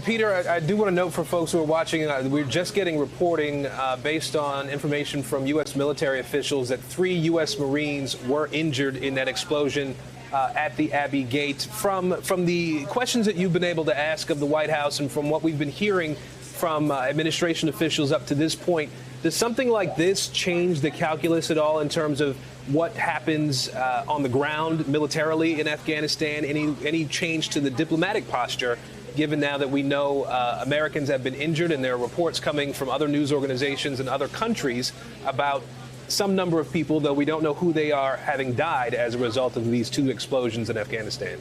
Peter, I do want to note for folks who are watching, we're just getting reporting based on information from U.S. military officials that 3 U.S. Marines were injured in that explosion at the Abbey Gate. From the questions that you've been able to ask of the White House and from what we've been hearing from administration officials up to this point, does something like this change the calculus at all in terms of what happens on the ground militarily in Afghanistan? Any change to the diplomatic posture, given now that we know Americans have been injured and there are reports coming from other news organizations and other countries about some number of people, though we don't know who they are, having died as a result of these 2 explosions in Afghanistan?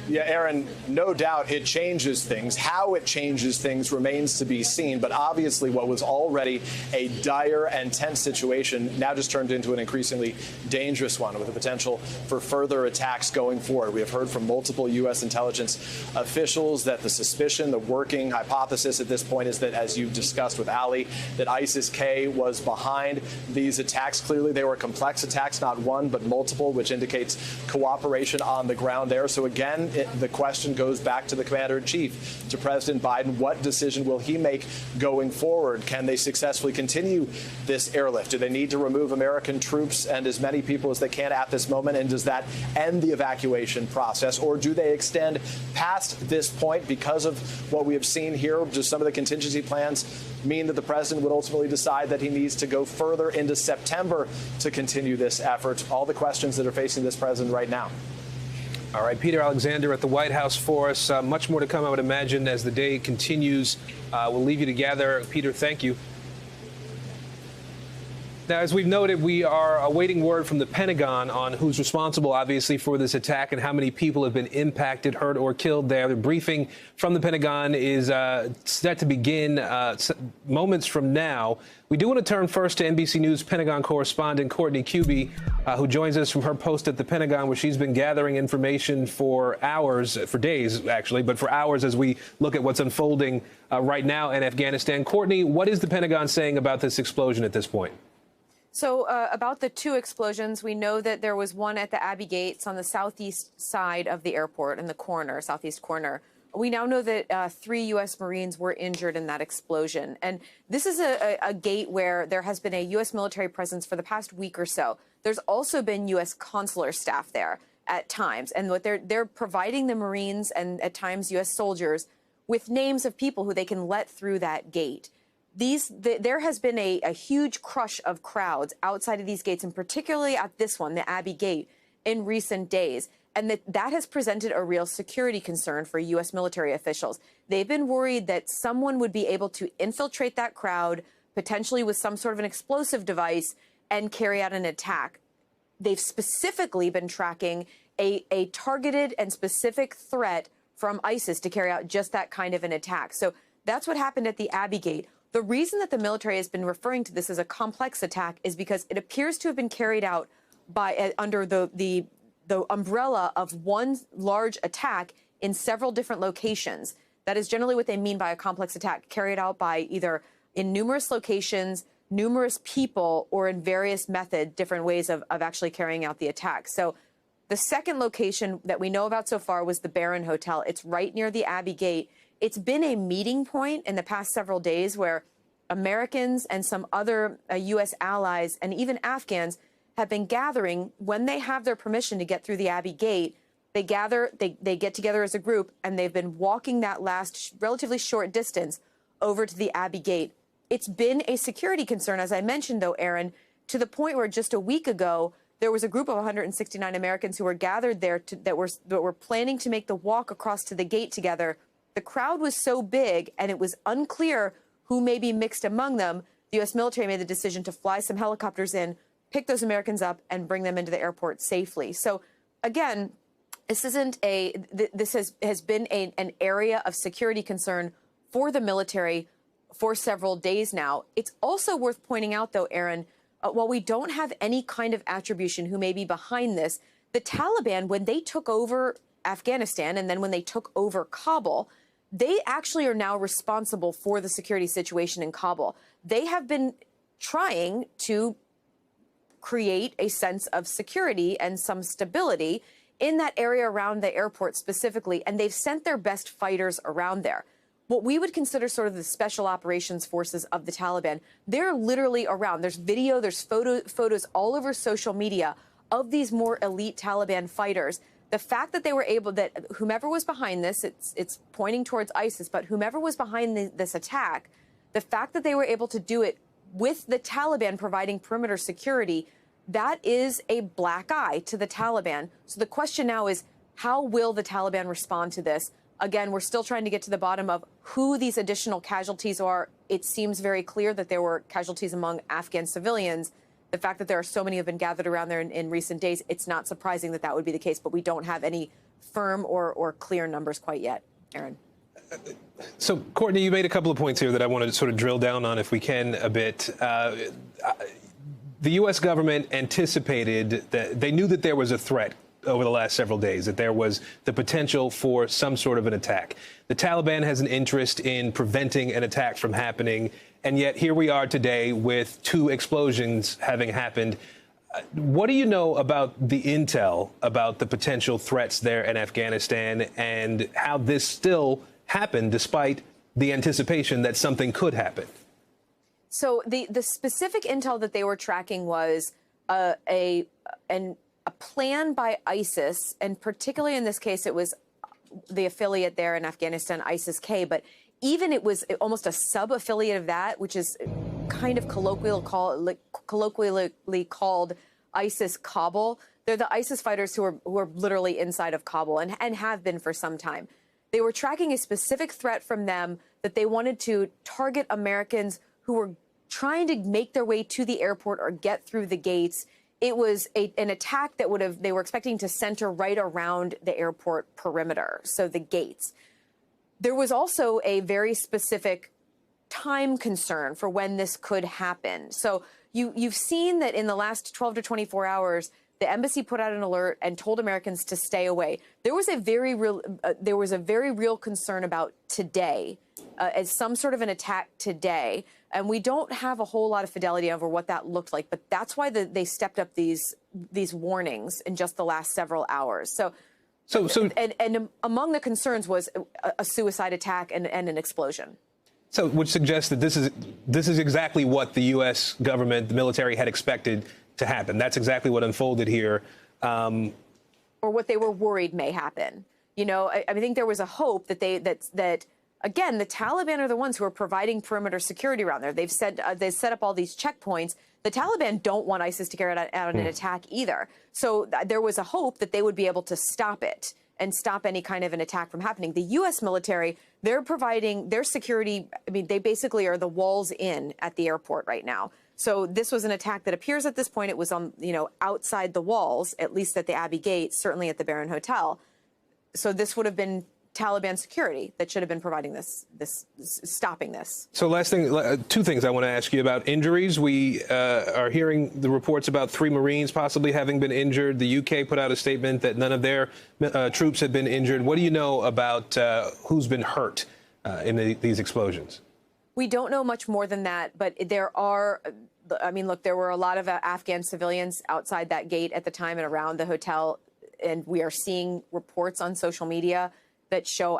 Yeah, Aaron, no doubt it changes things. How it changes things remains to be seen. But obviously what was already a dire and tense situation now just turned into an increasingly dangerous one with the potential for further attacks going forward. We have heard from multiple U.S. intelligence officials that the suspicion, the working hypothesis at this point is that, as you discussed with Ali, that ISIS-K was behind these attacks. Clearly, they were complex attacks, not one, but multiple, which indicates cooperation on the ground there. So again, the question goes back to the commander-in-chief, to President Biden. What decision will he make going forward? Can they successfully continue this airlift? Do they need to remove American troops and as many people as they can at this moment? And does that end the evacuation process? Or do they extend past this point because of what we have seen here? Does some of the contingency plans mean that the president would ultimately decide that he needs to go further into September to continue this effort? All the questions that are facing this president right now. All right, Peter Alexander at the White House for us. Much more to come, I would imagine, as the day continues. We'll leave you together. Peter, thank you. Now, as we've noted, we are awaiting word from the Pentagon on who's responsible, obviously, for this attack and how many people have been impacted, hurt, or killed there. The briefing from the Pentagon is set to begin moments from now. We do want to turn first to NBC News Pentagon correspondent Courtney Kube, who joins us from her post at the Pentagon, where she's been gathering information for hours, for days, actually, but for hours as we look at what's unfolding right now in Afghanistan. Courtney, what is the Pentagon saying about this explosion at this point? So about the 2 explosions, we know that there was one at the Abbey Gates on the southeast side of the airport in the corner, southeast corner. We now know that 3 U.S. Marines were injured in that explosion. And this is a gate where there has been a U.S. military presence for the past week or so. There's also been U.S. consular staff there at times. And what they're providing the Marines and at times U.S. soldiers with names of people who they can let through that gate. There has been a huge crush of crowds outside of these gates, and particularly at this one, the Abbey Gate, in recent days. And that has presented a real security concern for U.S. military officials. They've been worried that someone would be able to infiltrate that crowd, potentially with some sort of an explosive device, and carry out an attack. They've specifically been tracking a targeted and specific threat from ISIS to carry out just that kind of an attack. So that's what happened at the Abbey Gate. The reason that the military has been referring to this as a complex attack is because it appears to have been carried out by under the umbrella of one large attack in several different locations. That is generally what they mean by a complex attack, carried out by either in numerous locations, numerous people, or in various different ways of actually carrying out the attack. So the second location that we know about so far was the Barron Hotel. It's right near the Abbey Gate. It's been a meeting point in the past several days where Americans and some other U.S. allies and even Afghans have been gathering. When they have their permission to get through the Abbey Gate, they gather, they get together as a group, and they've been walking that last relatively short distance over to the Abbey Gate. It's been a security concern, as I mentioned, though, Aaron, to the point where just a week ago, there was a group of 169 Americans who were gathered there that were planning to make the walk across to the gate together. The crowd was so big, and it was unclear who may be mixed among them. The U.S. military made the decision to fly some helicopters in, pick those Americans up, and bring them into the airport safely. So, again, this has been an area of security concern for the military for several days now. It's also worth pointing out, though, Aaron, while we don't have any kind of attribution who may be behind this, the Taliban, when they took over Afghanistan and then when they took over Kabul, they actually are now responsible for the security situation in Kabul. They have been trying to create a sense of security and some stability in that area around the airport specifically, and they've sent their best fighters around there. what we would consider sort of the special operations forces of the Taliban. They're literally around. There's video, there's photos all over social media of these more elite Taliban fighters. The fact that they were able, that whomever was behind this, it's pointing towards ISIS, but whomever was behind this attack, the fact that they were able to do it with the Taliban providing perimeter security, that is a black eye to the Taliban. So the question now is, how will the Taliban respond to this? Again, we're still trying to get to the bottom of who these additional casualties are. It seems very clear that there were casualties among Afghan civilians. The fact that there are so many have been gathered around there in recent days, it's not surprising that that would be the case, but we don't have any firm or clear numbers quite yet. Aaron. So, Courtney, you made a couple of points here that I want to sort of drill down on, if we can, a bit. The U.S. government anticipated that they knew that there was a threat over the last several days, that there was the potential for some sort of an attack. The Taliban has an interest in preventing an attack from happening, and yet here we are today with 2 explosions having happened. What do you know about the intel about the potential threats there in Afghanistan and how this still happened despite the anticipation that something could happen? So the specific intel that they were tracking was a plan by ISIS, and particularly in this case, it was the affiliate there in Afghanistan, ISIS-K, but even it was almost a sub-affiliate of that, which is kind of colloquially called ISIS-Kabul. They're the ISIS fighters who are literally inside of Kabul and have been for some time. They were tracking a specific threat from them that they wanted to target Americans who were trying to make their way to the airport or get through the gates. It was an attack that they were expecting to center right around the airport perimeter, so the gates. There was also a very specific time concern for when this could happen. So you've seen that in the last 12 to 24 hours, the embassy put out an alert and told Americans to stay away. There was a very real concern about today, as some sort of an attack today. And we don't have a whole lot of fidelity over what that looked like, but that's why they stepped up these warnings in just the last several hours. So among the concerns was a suicide attack and an explosion. So, which suggests that this is exactly what the U.S. government, the military, had expected to happen. That's exactly what unfolded here. Or what they were worried may happen. You know, I think there was a hope that again, the Taliban are the ones who are providing perimeter security around there. They've set up all these checkpoints. The Taliban don't want ISIS to carry out an attack either. So there was a hope that they would be able to stop it and stop any kind of an attack from happening. The U.S. military, they're providing their security. I mean, they basically are the walls in at the airport right now. So this was an attack that appears at this point it was on, outside the walls, at least at the Abbey Gate, certainly at the Barron Hotel. So this would have been Taliban security that should have been providing stopping this. So last thing, 2 things I want to ask you about injuries. We are hearing the reports about 3 Marines possibly having been injured. The UK put out a statement that none of their troops had been injured. What do you know about who's been hurt in these explosions? We don't know much more than that, but there are, look, there were a lot of Afghan civilians outside that gate at the time and around the hotel, and we are seeing reports on social media that show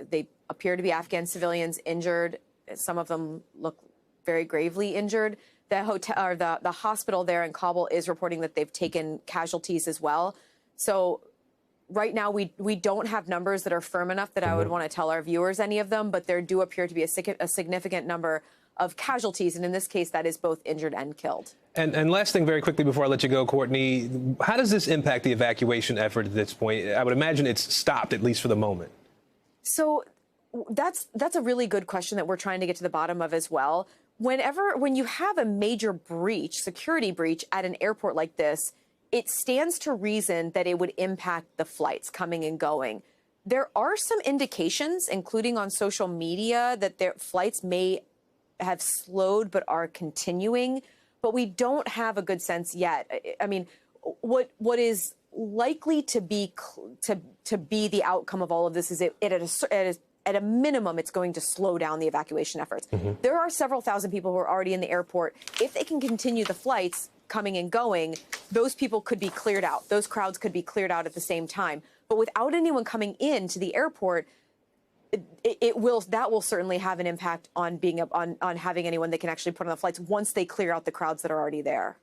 they appear to be Afghan civilians injured. Some of them look very gravely injured. The hotel or the hospital there in Kabul is reporting that they've taken casualties as well. So right now we don't have numbers that are firm enough that I would want to tell our viewers any of them, but there do appear to be a significant number of casualties, and in this case, that is both injured and killed. And last thing, very quickly before I let you go, Courtney, how does this impact the evacuation effort at this point? I would imagine it's stopped, at least for the moment. So that's a really good question that we're trying to get to the bottom of as well. When you have a major security breach at an airport like this, it stands to reason that it would impact the flights coming and going. There are some indications, including on social media, that their flights may have slowed but are continuing, but we don't have a good sense yet. I mean, what is likely to be the outcome of all of this is at a minimum, it's going to slow down the evacuation efforts. There are several thousand people who are already in the airport. If they can continue the flights coming and going, those people could be cleared out. Those crowds could be cleared out at the same time. But without anyone coming into the airport, that will certainly have an impact on being on having anyone they can actually put on the flights once they clear out the crowds that are already there.